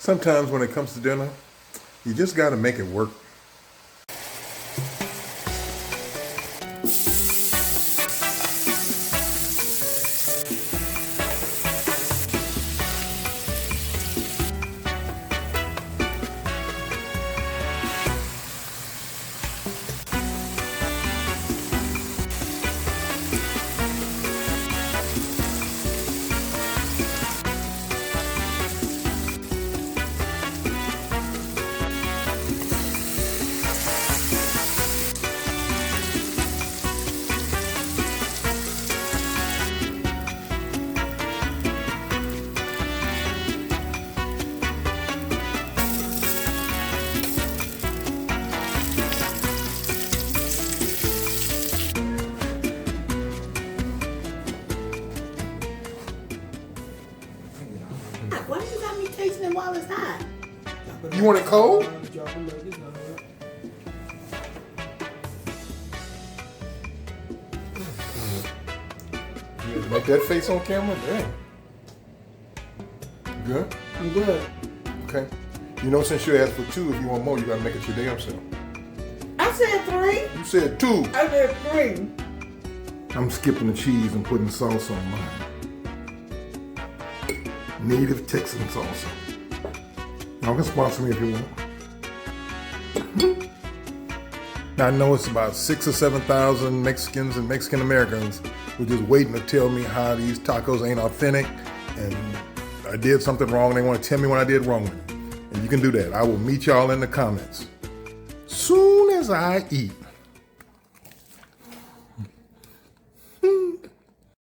Sometimes when it comes to dinner, you just got to make it work. Why you got me tasting it while it's hot? You want it cold? You make that face on camera? Dang. Good? I'm good. Okay. You know, since you asked for 2, if you want more, you gotta make it your damn self. I said 3. You said 2. I said 3. I'm skipping the cheese and putting salsa on mine. Native Texan salsa. Y'all can sponsor me if you want. Now I know it's about 6,000 or 7,000 Mexicans and Mexican Americans who are just waiting to tell me how these tacos ain't authentic and I did something wrong. They want to tell me what I did wrong with it. And you can do that. I will meet y'all in the comments soon as I eat.